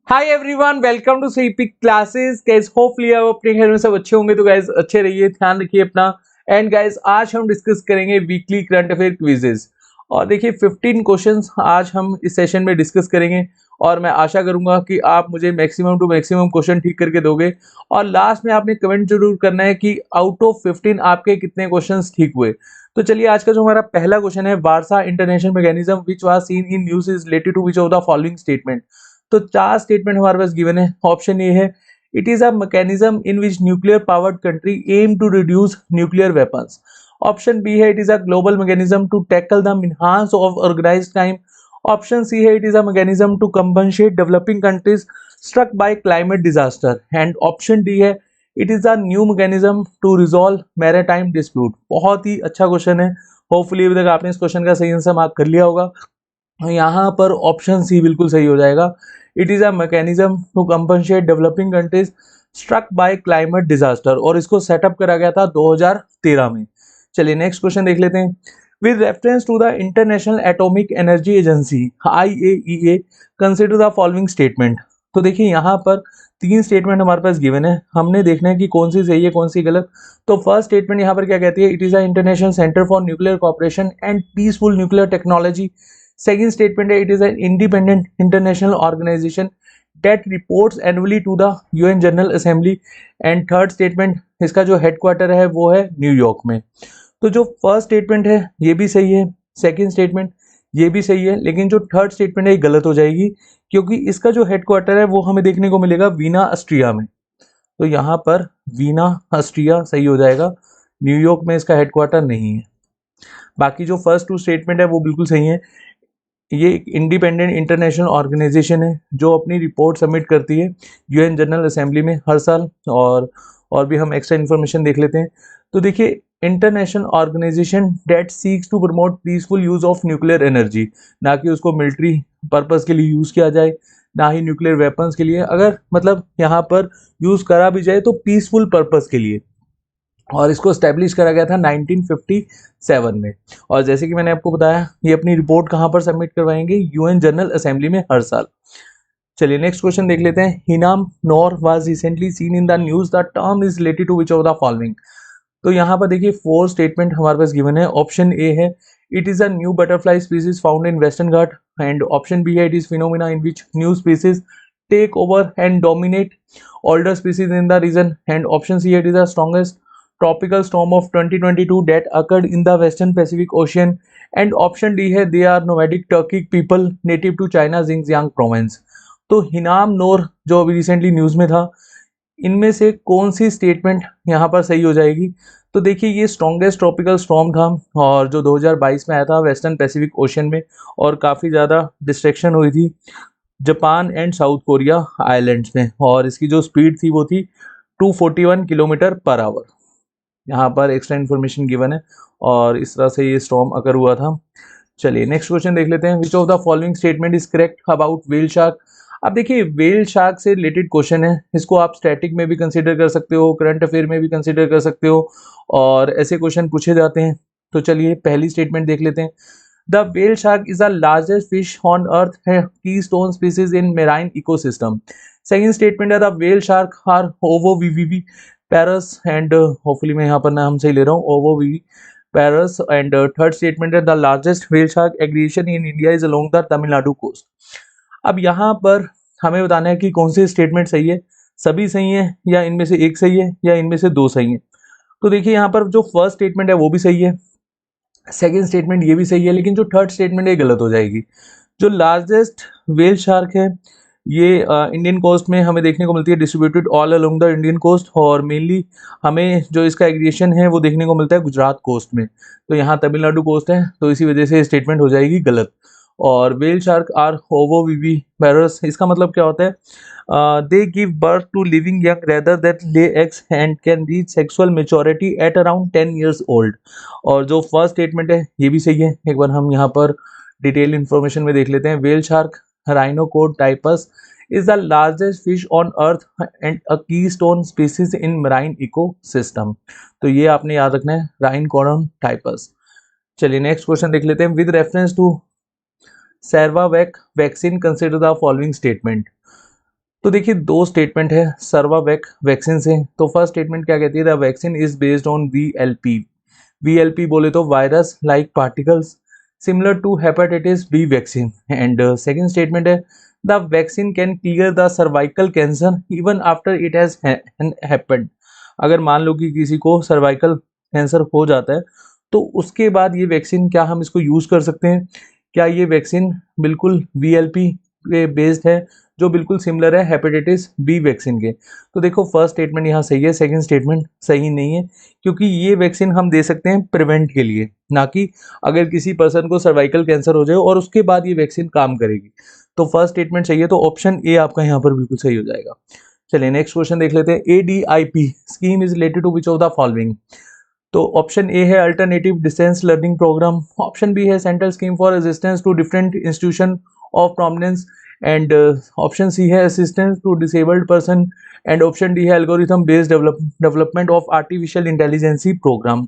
Hi everyone, welcome to सीपीक classes. Guys hopefully आप अपने घर में सब अच्छे होंगे। तो गाइस अच्छे रहिए, ध्यान रखिए अपना। एंड गाइस आज हम डिस्कस करेंगे वीकली करंट अफेयर क्विजेस। और देखिए 15 क्वेश्चंस आज हम इस सेशन में डिस्कस करेंगे। और मैं आशा करूंगा कि आप मुझे मैक्सिमम टू मैक्सिमम क्वेश्चन ठीक करके दोगे। और लास्ट में आपने कमेंट जरूर करना है कि आउट ऑफ 15 आपके कितने क्वेश्चन ठीक हुए। तो चलिए आज का जो हमारा पहला क्वेश्चन है, Warsaw international mechanism which was seen in news is related to which of the following statement. तो चार स्टेटमेंट हमारे पास गिवन है। ऑप्शन ए है, it is a mechanism in which nuclear powered country aim to reduce nuclear weapons. Option B है, it is a global mechanism to tackle the menace of organised crime. Option C है, it is a mechanism to compensate developing countries struck by climate disaster. And option D है, it is a new mechanism to resolve maritime dispute. बहुत ही अच्छा question है। Hopefully अभी तक आपने इस क्वेश्चन का सही आंसर मार्क कर लिया होगा। यहाँ पर ऑप्शन सी बिल्कुल सही हो जाएगा। It is a mechanism to compensate developing countries struck by climate disaster, और इसको सेटअप करा गया था 2013 में। चलिए नेक्स्ट क्वेश्चन देख लेते हैं। With reference to the International Atomic Energy Agency IAEA consider the following statement. तो देखिए यहाँ पर तीन स्टेटमेंट हमारे पास गिवन है, हमने देखना है कि कौन सी सही है कौन सी गलत। तो फर्स्ट स्टेटमेंट यहाँ पर क्या कहती है, it is a international centre for nuclear cooperation and peaceful nuclear technology. Second statement है, it is an independent international organisation that reports annually to the UN general assembly. And third statement, इसका जो headquarter है वो है New York में। तो जो first statement है ये भी सही है, सेकेंड स्टेटमेंट ये भी सही है, लेकिन जो थर्ड स्टेटमेंट है ये गलत हो जाएगी, क्योंकि इसका जो हेडक्वार्टर है वो हमें देखने को मिलेगा वीना ऑस्ट्रिया में। तो यहाँ पर वीना ऑस्ट्रिया सही हो जाएगा, न्यूयॉर्क में इसका हेडक्वार्टर नहीं है। बाकी जो फर्स्ट टू स्टेटमेंट है वो बिल्कुल सही है। ये एक इंडिपेंडेंट इंटरनेशनल ऑर्गेनाइजेशन है जो अपनी रिपोर्ट सबमिट करती है UN जनरल असेंबली में हर साल। और भी हम एक्स्ट्रा इन्फॉर्मेशन देख लेते हैं। तो देखिए, international organisation that seeks to promote peaceful use of nuclear energy, ना कि उसको मिलिट्री पर्पस के लिए यूज किया जाए, ना ही न्यूक्लियर वेपन्स के लिए। अगर मतलब यहाँ पर यूज करा भी जाए तो पीसफुल पर्पस के लिए। और इसको स्टैब्लिश करा गया था 1957 में। और जैसे कि मैंने आपको बताया, ये अपनी रिपोर्ट कहाँ पर सबमिट करवाएंगे, UN जनरल असेंबली में हर साल। चलिए नेक्स्ट क्वेश्चन देख लेते हैं। Hinnamnor was recently seen in the news, the term is related to which of the following. तो यहाँ पर देखिए फोर स्टेटमेंट हमारे पास गिवन है। ऑप्शन ए है, it is a new butterfly species found in western Ghat. And option B है, it is phenomena in which new species take over and dominate older species in the region. And option C, it is the strongest tropical storm of 2022 that occurred in the western Pacific Ocean. And option D है, they are nomadic Turkic people native to China Xinjiang province। तो हिनाम नोर जो अभी recently news में था, इनमें से कौन सी statement यहाँ पर सही हो जाएगी। तो देखिए, ये स्ट्रॉन्गेस्ट ट्रॉपिकल स्टॉर्म था और जो 2022 में आया था वेस्टर्न पैसिफिक ओशन में, और काफ़ी ज़्यादा डिस्ट्रैक्शन हुई थी Japan and south Korea islands में। और इसकी जो स्पीड थी वो थी 241 किलोमीटर पर आवर। यहाँ पर एक्स्ट्रा इन्फॉर्मेशन गिवन है, और इस तरह से ये स्टॉर्म अकर हुआ था। चलिए नेक्स्ट क्वेश्चन देख लेते हैं। Which of the following statement is correct about whale shark. अब देखिए, व्हेल शार्क से रिलेटेड क्वेश्चन है, इसको आप स्टैटिक में भी कंसीडर कर सकते हो, करंट अफेयर में भी कंसीडर कर सकते हो, और ऐसे क्वेश्चन पूछे जाते हैं। तो चलिए पहली स्टेटमेंट देख लेते हैं। The whale shark is the largest fish on earth, a keystone species in marine ecosystem. Second statement है, the whale shark are ovoviviparous and hopefully मैं यहाँ पर नाम सही ले रहा हूँ, ovoviviparous। and third statement है, the largest whale shark aggregation in India is along the Tamil Nadu coast। अब यहाँ पर हमें बताना है कि कौन सी स्टेटमेंट सही है, सभी सही है या इनमें से एक सही है या इनमें से दो सही है। तो देखिए यहाँ पर जो फर्स्ट स्टेटमेंट है वो भी सही है, सेकेंड स्टेटमेंट ये भी सही है, लेकिन जो थर्ड स्टेटमेंट है गलत हो जाएगी। जो लार्जेस्ट वेल शार्क है ये इंडियन कोस्ट में हमें देखने को मिलती है, distributed all along the Indian coast, और मेनली हमें जो इसका एग्रीगेशन है वो देखने को मिलता है गुजरात कोस्ट में। तो यहाँ तमिलनाडु कोस्ट है, तो इसी वजह से स्टेटमेंट हो जाएगी गलत। और वेल शार्क आर ओवोविविपेरस, इसका मतलब क्या होता है, they give birth to living young rather than lay eggs and can reach sexual maturity at around 10 years old. और जो फर्स्ट स्टेटमेंट है ये भी सही है। एक बार हम यहाँ पर डिटेल इन्फॉर्मेशन में देख लेते हैं। Whale shark rhincodon typus is the largest fish on earth and a keystone species in marine ecosystem। तो ये आपने याद रखना है, राइनकोडन टाइपस। चलिए नेक्स्ट क्वेश्चन देख लेते हैं। With reference to Cervavac vaccine consider the following statement. तो देखिए दो स्टेटमेंट है सर्वावैक वैक्सीन से। तो फर्स्ट स्टेटमेंट क्या कहती है, the vaccine is based on VLP. VLP बोले तो virus like particles similar to hepatitis B vaccine. And second statement है the vaccine can clear the cervical cancer even after it has happened. अगर मान लो कि किसी को सर्वाइकल कैंसर हो जाता है तो उसके बाद ये वैक्सीन, क्या हम इसको यूज कर सकते हैं? क्या ये वैक्सीन बिल्कुल वीएलपी पे बेस्ड है, जो बिल्कुल सिमिलर है हेपेटाइटिस बी वैक्सीन के? तो देखो फर्स्ट स्टेटमेंट यहाँ सही है, सेकंड स्टेटमेंट सही नहीं है, क्योंकि ये वैक्सीन हम दे सकते हैं प्रिवेंट के लिए, ना कि अगर किसी पर्सन को सर्वाइकल कैंसर हो जाए और उसके बाद ये वैक्सीन काम करेगी। तो फर्स्ट स्टेटमेंट सही है, तो ऑप्शन ए आपका यहाँ पर बिल्कुल सही हो जाएगा। चलिए नेक्स्ट क्वेश्चन देख लेते हैं। ADIP scheme is related to which of the following? तो ऑप्शन ए है alternative distance learning programme, option B है central scheme for assistance to different institution of prominence, and option C है assistance to disabled person, and option D है algorithm based development of artificial intelligence programme.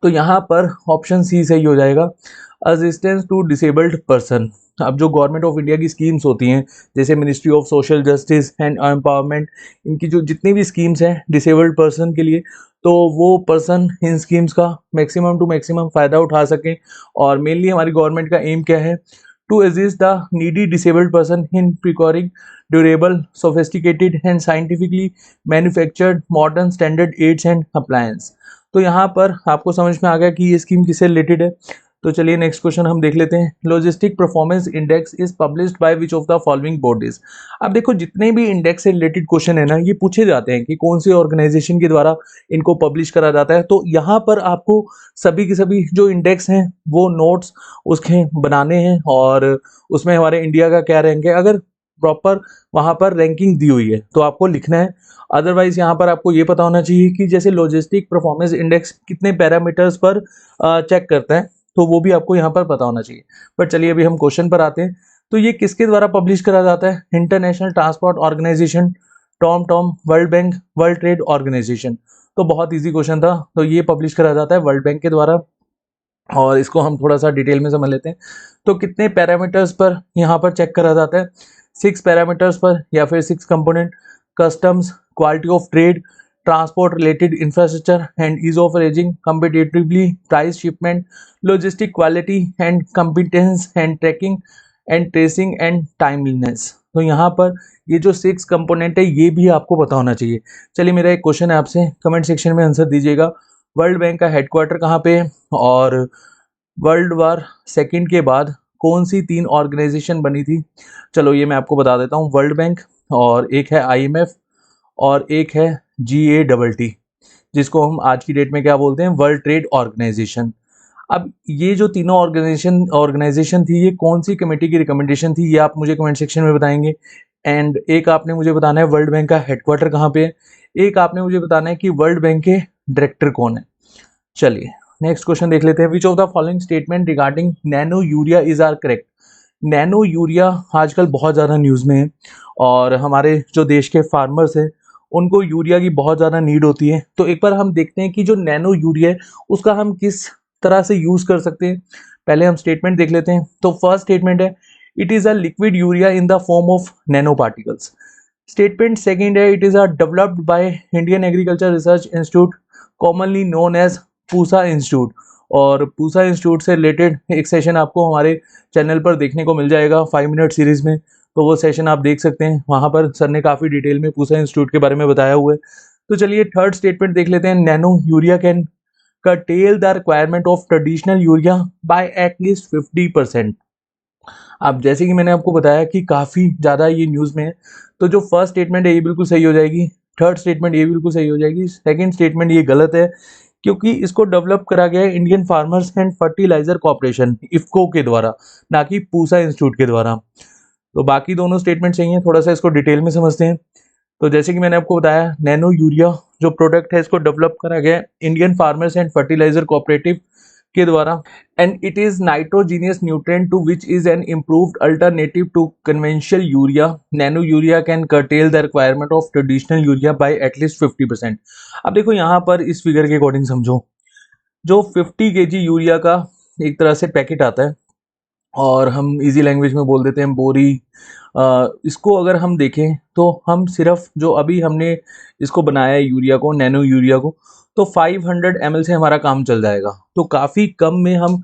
तो यहाँ पर option C सही हो जाएगा, assistance to disabled person. अब जो गवर्नमेंट ऑफ इंडिया की स्कीम्स होती हैं, जैसे ministry of social justice and empowerment, इनकी जो जितनी भी स्कीम्स हैं डिसेबल्ड पर्सन के लिए, तो वो पर्सन इन स्कीम्स का मैक्सिमम टू मैक्सिमम फ़ायदा उठा सकें। और मेनली हमारी गवर्नमेंट का एम क्या है? To assist the needy disabled person in procuring durable sophisticated and scientifically manufactured modern standard aids and appliance. तो यहाँ पर आपको समझ में आ गया कि ये स्कीम किससे रिलेटेड है। तो चलिए नेक्स्ट क्वेश्चन हम देख लेते हैं। Logistic performance index is published by which of the following bodies? अब देखो जितने भी इंडेक्स से रिलेटेड क्वेश्चन है ना, ये पूछे जाते हैं कि कौन सी ऑर्गेनाइजेशन के द्वारा इनको पब्लिश करा जाता है। तो यहाँ पर आपको सभी के सभी जो इंडेक्स हैं वो नोट्स उसके बनाने हैं, और उसमें हमारे इंडिया का क्या रैंक है, अगर प्रॉपर वहाँ पर रैंकिंग दी हुई है तो आपको लिखना है। अदरवाइज यहाँ पर आपको ये पता होना चाहिए कि जैसे लॉजिस्टिक परफॉर्मेंस इंडेक्स कितने पैरामीटर्स पर चेक करता है, तो वो भी आपको यहाँ पर पता होना चाहिए। बट चलिए अभी हम क्वेश्चन पर आते हैं। तो ये किसके द्वारा पब्लिश करा जाता है? इंटरनेशनल ट्रांसपोर्ट ऑर्गेनाइजेशन, टॉम, World Bank, World Trade Organisation. तो बहुत इजी क्वेश्चन था। तो ये पब्लिश करा जाता है वर्ल्ड बैंक के द्वारा, और इसको हम थोड़ा सा डिटेल में समझ लेते हैं। तो कितने पैरामीटर्स पर यहाँ पर चेक करा जाता है? 6 पैरामीटर्स पर, या फिर 6 component: customs, quality of trade, transport related infrastructure and ease of raising competitively price, shipment, logistic quality and competence and tracking and tracing and timeliness. तो यहाँ पर ये जो 6 कंपोनेंट है ये भी आपको पता होना चाहिए। चलिए मेरा एक क्वेश्चन है आपसे, कमेंट सेक्शन में आंसर दीजिएगा। वर्ल्ड बैंक का हेडक्वार्टर कहाँ पे है? और वर्ल्ड वार सेकेंड के बाद कौन सी 3 ऑर्गेनाइजेशन बनी थी? चलो ये मैं आपको बता देता हूँ। वर्ल्ड बैंक, और एक है IMF, और एक है GATT, जिसको हम आज की डेट में क्या बोलते हैं? World Trade Organisation. अब ये जो तीनों ऑर्गेनाइजेशन थी, ये कौन सी कमेटी की रिकमेंडेशन थी, ये आप मुझे कमेंट सेक्शन में बताएंगे। एंड एक आपने मुझे बताना है वर्ल्ड बैंक का हेडक्वार्टर कहाँ पे है, एक आपने मुझे बताना है कि वर्ल्ड बैंक के डायरेक्टर कौन है। चलिए नेक्स्ट क्वेश्चन देख लेते हैं। Which of the following statement regarding nano urea is are correct? Nano urea आजकल बहुत ज़्यादा न्यूज़ में है, और हमारे जो देश के फार्मर्स हैं उनको यूरिया की बहुत ज़्यादा नीड होती है। तो एक बार हम देखते हैं कि जो नैनो यूरिया है उसका हम किस तरह से यूज़ कर सकते हैं। पहले हम स्टेटमेंट देख लेते हैं। तो फर्स्ट स्टेटमेंट है, it is a liquid urea in the form of nano particles. Statement second है, it is a developed by Indian agriculture research institute commonly known as Pusa institute. और पूसा इंस्टीट्यूट से रिलेटेड एक session आपको हमारे channel पर देखने को मिल जाएगा 5 मिनट सीरीज़ में, तो वो सेशन आप देख सकते हैं। वहाँ पर सर ने काफ़ी डिटेल में पूसा इंस्टीट्यूट के बारे में बताया हुआ है। तो चलिए थर्ड स्टेटमेंट देख लेते हैं। Nano urea can curtail the requirement of traditional urea by at least 50%। अब जैसे कि मैंने आपको बताया कि काफ़ी ज़्यादा ये न्यूज़ में है, तो जो फर्स्ट स्टेटमेंट है ये बिल्कुल सही हो जाएगी, थर्ड स्टेटमेंट ये बिल्कुल सही हो जाएगी, सेकंड स्टेटमेंट ये गलत है, क्योंकि इसको डेवलप करा गया है Indian Farmers and Fertiliser Corporation IFFCO के द्वारा, ना कि पूसा इंस्टीट्यूट के द्वारा। तो बाकी दोनों स्टेटमेंट सही हैं। थोड़ा सा इसको डिटेल में समझते हैं। तो जैसे कि मैंने आपको बताया, नैनो यूरिया जो प्रोडक्ट है इसको डेवलप करा गया है Indian Farmers and Fertiliser Cooperative के द्वारा, and it is nitrogenous nutrient to which is an improved alternative to conventional urea. Nano urea can curtail the requirement of traditional urea by at least 50%। अब देखो यहाँ पर इस फिगर के according समझो, जो 50 kg यूरिया का एक तरह से पैकेट आता है, और हम इजी लैंग्वेज में बोल देते हैं बोरी। इसको अगर हम देखें तो हम सिर्फ जो अभी हमने इसको बनाया है यूरिया को, नैनो यूरिया को, तो 500 ml से हमारा काम चल जाएगा। तो काफ़ी कम में हम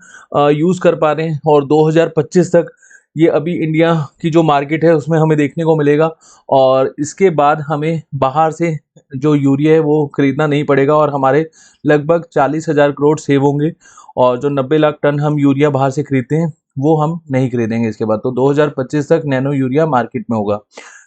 यूज़ कर पा रहे हैं और 2025 तक ये अभी इंडिया की जो मार्केट है उसमें हमें देखने को मिलेगा। और इसके बाद हमें बाहर से जो यूरिया है वो खरीदना नहीं पड़ेगा और हमारे लगभग 40,000 करोड़ सेव होंगे। और जो 90 लाख टन हम यूरिया बाहर से खरीदते हैं वो हम नहीं खरीदेंगे इसके बाद। तो 2025 तक नैनो यूरिया मार्केट में होगा।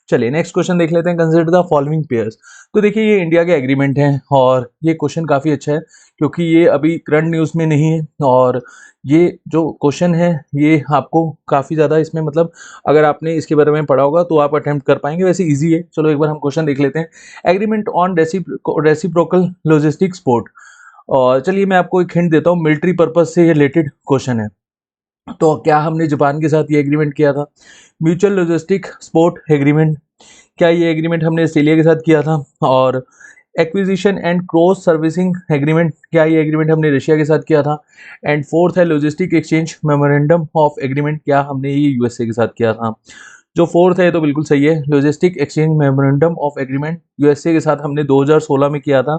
चलिए नेक्स्ट क्वेश्चन देख लेते हैं। Consider the following pairs. तो देखिए ये इंडिया के एग्रीमेंट हैं और ये क्वेश्चन काफ़ी अच्छा है क्योंकि ये अभी करंट न्यूज़ में नहीं है। और ये जो क्वेश्चन है ये आपको काफ़ी ज़्यादा इसमें मतलब अगर आपने इसके बारे में पढ़ा होगा तो आप अटेम्प्ट कर पाएंगे, वैसे इजी है। चलो एक बार हम क्वेश्चन देख लेते हैं। Agreement on reciprocal logistic sport. और चलिए मैं आपको एक हिंट देता हूँ, मिलिट्री पर्पज से रिलेटेड क्वेश्चन है। तो क्या हमने जापान के साथ ये एग्रीमेंट किया था? म्यूचुअल लॉजिस्टिक सपोर्ट एग्रीमेंट, क्या ये एग्रीमेंट हमने ऑस्ट्रेलिया के साथ किया था? और acquisition and cross servicing agreement, क्या ये एग्रीमेंट हमने रशिया के साथ किया था? एंड फोर्थ है logistic exchange memorandum of agreement, क्या हमने ये यूएसए के साथ किया था? जो फोर्थ है तो बिल्कुल सही है, logistic exchange memorandum of agreement USA के साथ हमने 2016 में किया था।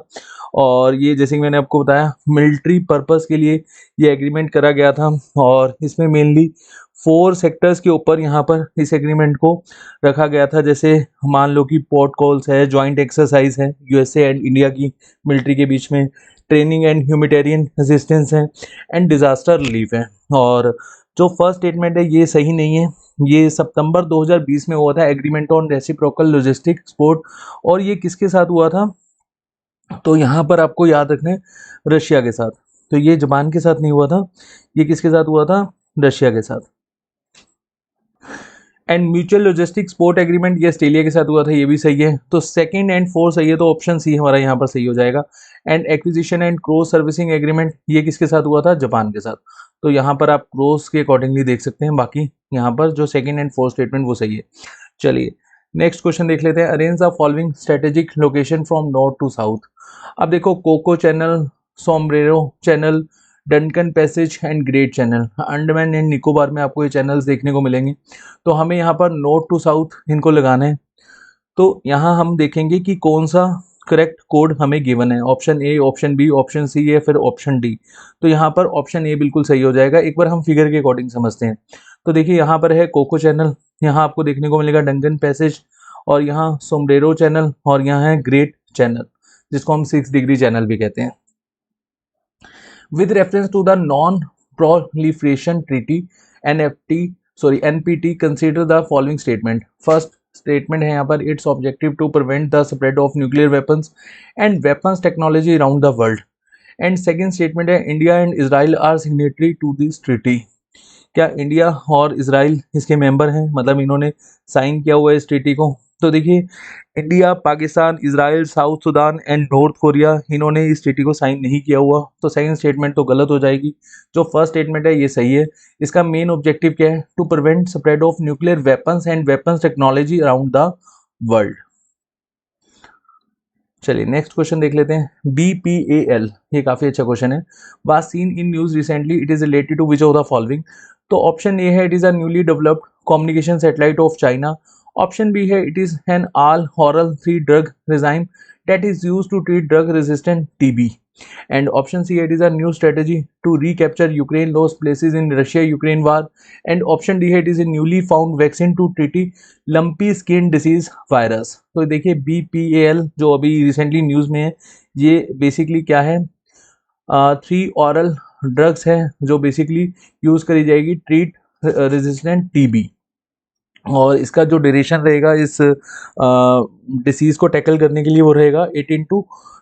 और ये जैसे कि मैंने आपको बताया मिलिट्री पर्पस के लिए ये एग्रीमेंट करा गया था। और इसमें मेनली 4 सेक्टर्स के ऊपर यहाँ पर इस एग्रीमेंट को रखा गया था। जैसे मान लो कि पोर्ट कॉल्स है, जॉइंट एक्सरसाइज है यूएसए एंड इंडिया की मिलिट्री के बीच में, ट्रेनिंग एंड ह्यूमैनिटेरियन असिस्टेंस है, एंड डिजास्टर रिलीफ है। और जो फर्स्ट स्टेटमेंट है ये सही नहीं है, ये सितंबर 2020 में हुआ था agreement on reciprocal logistic support. और ये किसके साथ हुआ था? तो यहाँ पर आपको याद रखना है रशिया के साथ। तो ये जापान के साथ नहीं हुआ था, ये किसके साथ हुआ था? रशिया के साथ। And mutual logistic support agreement ये ऑस्ट्रेलिया के साथ हुआ था, ये भी सही है। तो सेकंड एंड फोर्थ सही है, तो ऑप्शन सी हमारा यहाँ पर सही हो जाएगा। And acquisition and cross servicing agreement ये किसके साथ हुआ था? जापान के साथ। तो यहाँ पर आप क्रॉस के अकॉर्डिंगली देख सकते हैं, बाकी यहाँ पर जो सेकंड एंड फोर्थ स्टेटमेंट वो सही है। चलिए नेक्स्ट क्वेश्चन देख लेते हैं। Arrange the following strategic location from north to south. अब देखो Coco channel, Sombrero channel, Duncan passage and great channel, Andaman and Nicobar में आपको ये चैनल्स देखने को मिलेंगे। तो हमें यहाँ पर नॉर्थ टू साउथ इनको लगाना है। तो यहाँ हम देखेंगे कि कौन सा करेक्ट कोड हमें गिवन है, option A, option B, option C या फिर ऑप्शन डी। तो यहाँ पर ऑप्शन ए बिल्कुल सही हो जाएगा। एक बार हम फिगर के अकॉर्डिंग समझते हैं। तो देखिए यहाँ पर है कोको चैनल, यहाँ आपको देखने को मिलेगा डंकन पैसेज, और यहाँ सोमब्रेरो चैनल, और यहाँ है ग्रेट चैनल जिसको हम 6 डिग्री चैनल भी कहते हैं। With reference to the Non-Proliferation Treaty NPT, consider the following statement. First statement है यहाँ पर, its objective to prevent the spread of nuclear weapons and weapons technology around the world. And second statement है, India and Israel are signatory to this treaty. क्या India और Israel इसके member हैं, मतलब इन्होंने साइन किया हुआ है इस ट्रीटी को? तो देखिए India, Pakistan, Israel, south Sudan and north Korea इन्होंने इस ट्रीटी को साइन नहीं किया हुआ। तो सेकंड स्टेटमेंट तो गलत हो जाएगी। जो फर्स्ट स्टेटमेंट है ये सही है। इसका मेन ऑब्जेक्टिव क्या है? To prevent spread of nuclear weapons and weapons technology around the world. चलिए नेक्स्ट क्वेश्चन देख लेते हैं। BPAL, ये काफी अच्छा क्वेश्चन है। Was seen in news recently, it is related to which of the following? तो ऑप्शन ए है, it is a newly developed communication satellite of China. Option B है, it is an all oral 3 drug regime that is used to treat drug resistant TB. And option C, it is a new strategy to recapture Ukraine lost places in Russia-Ukraine war. And option D, it is a newly found vaccine to treat lumpy skin disease virus. तो देखिए BPAL जो अभी recently news में है, ये basically क्या है? 3 ऑरल drugs है जो बेसिकली यूज़ करी जाएगी ट्रीट रेजिस्टेंट TB। और इसका जो ड्यूरेशन रहेगा इस डिसीज़ को टैकल करने के लिए वो रहेगा 18 to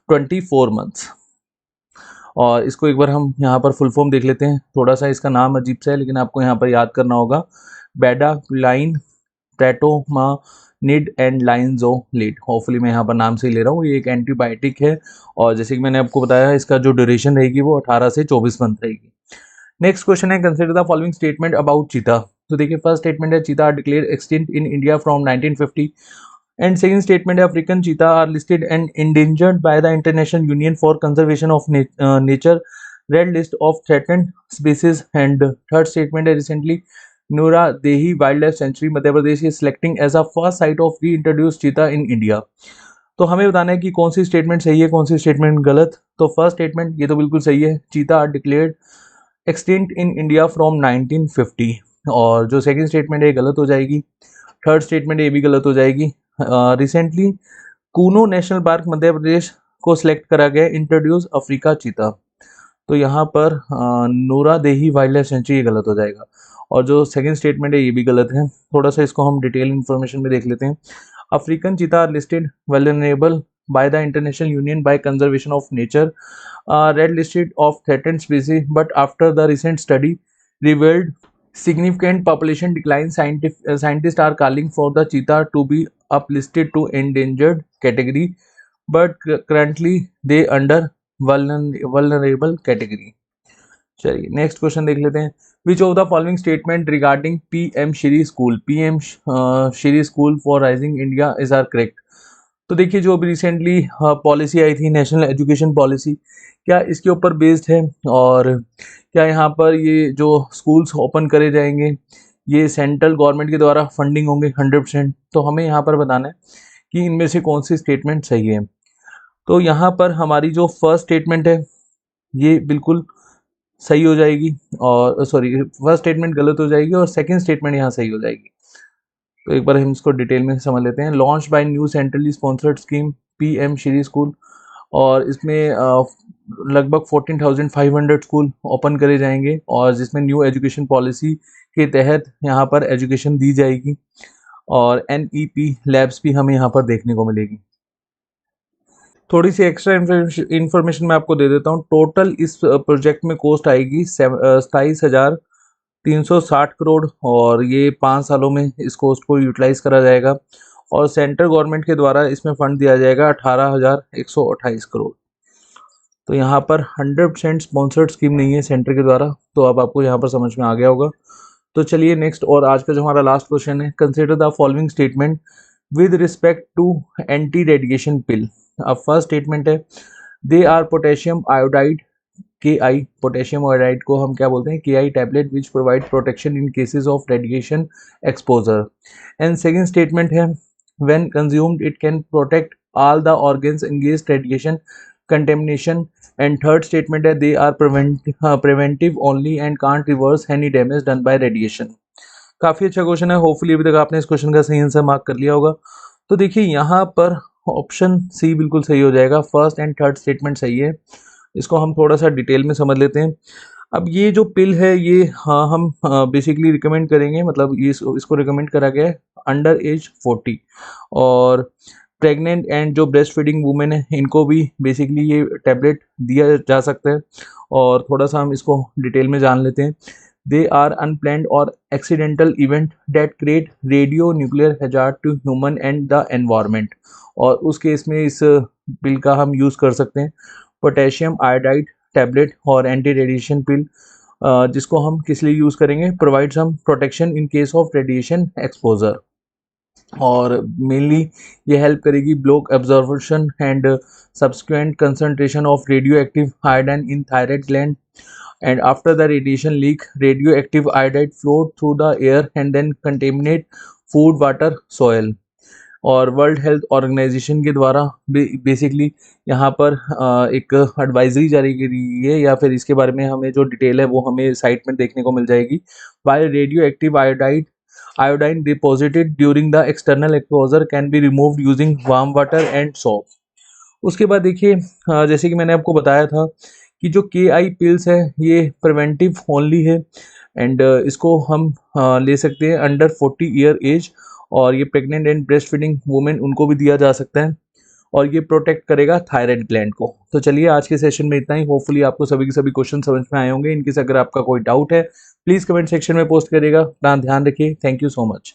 24 मंथ्स। और इसको एक बार हम यहाँ पर फुल फॉर्म देख लेते हैं। थोड़ा सा इसका नाम अजीब सा है लेकिन आपको यहाँ पर याद करना होगा, बेडाक्विलाइन प्रेटोमानिड एंड लाइनज़ोलेट। होपफुली मैं यहाँ पर नाम से ही ले रहा हूँ। ये एक एंटीबायोटिक है और जैसे कि मैंने आपको बताया इसका जो ड्यूरेशन रहेगी वो 18 से 24 मंथ रहेगी। नेक्स्ट क्वेश्चन है, consider the following statement about cheetah. तो देखिए फर्स्ट स्टेटमेंट है, cheetah are declare extinct in India from 1950। And second statement है, African cheetah are listed and endangered by the International Union for Conservation of Nature Red List of threatened species. And third statement है, recently Nauradehi wildlife sanctuary Madhya Pradesh is selecting as a first site of री introduce चीता in India. तो हमें बताना है कि कौन सी statement सही है, कौन सी स्टेटमेंट गलत। तो फर्स्ट स्टेटमेंट ये तो बिल्कुल सही है, cheetah are declared extinct in India from 1950। और जो सेकंड स्टेटमेंट है ये गलत हो जाएगी। थर्ड स्टेटमेंट ये भी गलत हो जाएगी। Recently Kuno national park Madhya Pradesh को सिलेक्ट करा गया इंट्रोड्यूस अफ्रीका चीता। तो यहाँ पर नूरा देही वाइल्ड लाइफ सेंचुरी ये गलत हो जाएगा। और जो सेकंड स्टेटमेंट है ये भी गलत है। थोड़ा सा इसको हम डिटेल इन्फॉर्मेशन में देख लेते हैं। African cheetah are listed vulnerable by the International Union by Conservation of Nature, red listed of threatened species, but after the recent study revealed significant population decline, scientists are calling for the cheetah to be uplisted to endangered category, but currently they under vulnerable category। चलिए next question देख लेते हैं। Which of the following statement regarding PM Shri school, PM Shri school for rising India is are correct. तो देखिए जो अभी recently policy आई थी national education policy, क्या इसके ऊपर बेस्ड है और क्या यहाँ पर ये जो स्कूल्स ओपन करे जाएंगे ये सेंट्रल गवर्नमेंट के द्वारा फंडिंग होंगे 100%। तो हमें यहाँ पर बताना है कि इनमें से कौन सी स्टेटमेंट सही है। तो यहाँ पर हमारी जो फर्स्ट स्टेटमेंट है ये बिल्कुल सही हो जाएगी, और सॉरी फर्स्ट स्टेटमेंट गलत हो जाएगी और सेकंड स्टेटमेंट यहाँ सही हो जाएगी। तो एक बार हम इसको डिटेल में समझ लेते हैं। Launch by new centrally sponsored scheme PM Shri school, और इसमें लगभग 14,500 स्कूल ओपन करे जाएंगे और जिसमें न्यू एजुकेशन पॉलिसी के तहत यहाँ पर एजुकेशन दी जाएगी और एनईपी लैब्स भी हमें यहाँ पर देखने को मिलेगी। थोड़ी सी एक्स्ट्रा इन्फॉर्मेशन मैं आपको दे देता हूँ। टोटल इस प्रोजेक्ट में कॉस्ट आएगी 27,360 करोड़ और ये 5 सालों में इस कॉस्ट को यूटिलाइज करा जाएगा और सेंट्रल गवर्नमेंट के द्वारा इसमें फंड दिया जाएगा 18,128 करोड़। तो यहाँ पर 100% स्पॉन्सर्ड स्कीम नहीं है सेंटर के द्वारा, तो अब आपको यहाँ पर समझ में आ गया होगा। तो चलिए नेक्स्ट और आज का जो हमारा लास्ट क्वेश्चन है, consider the following statement with respect to anti radiation pill. अब फर्स्ट स्टेटमेंट है they are potassium iodide KI, potassium iodide को हम क्या बोलते हैं KI tablet which provide protection in cases of radiation exposure. And second statement है when consumed it can protect all the organs against radiation contamination. And third statement है they are preventive only and can't reverse any damage done by radiation. काफ़ी अच्छा question है, hopefully अभी तक आपने इस question का सही आंसर मार्क कर लिया होगा। तो देखिए यहाँ पर ऑप्शन सी बिल्कुल सही हो जाएगा, फर्स्ट एंड थर्ड स्टेटमेंट सही है। इसको हम थोड़ा सा डिटेल में समझ लेते हैं। अब ये जो पिल है ये हम बेसिकली रिकमेंड करेंगे, मतलब ये इसको रिकमेंड करा गया है अंडर एज 40 और प्रेग्नेंट एंड जो ब्रेस्ट फीडिंग वुमेन है इनको भी बेसिकली ये टैबलेट दिया जा सकता है। और थोड़ा सा हम इसको डिटेल में जान लेते हैं। दे आर अनप्लैन्ड और accidental event that create radio nuclear hazard to human and the environment, और उस केस में इस पिल का हम यूज़ कर सकते हैं पोटेशियम आयोडाइड टैबलेट और एंटी रेडिएशन पिल, जिसको हम किस लिए यूज़ करेंगे, provide some protection in case of radiation exposure. और मेनली ये हेल्प करेगी block absorption and subsequent concentration of radioactive iodine in thyroid gland. And after the radiation leak radioactive iodide float through the air and then contaminate food water soil. और World Health Organization के द्वारा basically यहाँ पर एक advisory जारी की गई है, या फिर इसके बारे में हमें जो डिटेल है वो हमें साइट में देखने को मिल जाएगी। While radio active iodine deposited during the external exposure can be removed using warm water and soap. उसके बाद देखिए जैसे कि मैंने आपको बताया था कि जो KI पिल्स है ये प्रिवेंटिव ओनली है एंड इसको हम ले सकते हैं अंडर 40 ईयर एज, और ये pregnant and breast feeding women उनको भी दिया जा सकता है और ये प्रोटेक्ट करेगा थायराइड ग्लैंड को। तो चलिए आज के सेशन में इतना ही। होपफुली आपको सभी के सभी क्वेश्चन समझ में आए होंगे। इनकेस अगर आपका कोई डाउट है प्लीज़ कमेंट सेक्शन में पोस्ट करिएगा। अपना ध्यान रखिए। Thank you so much.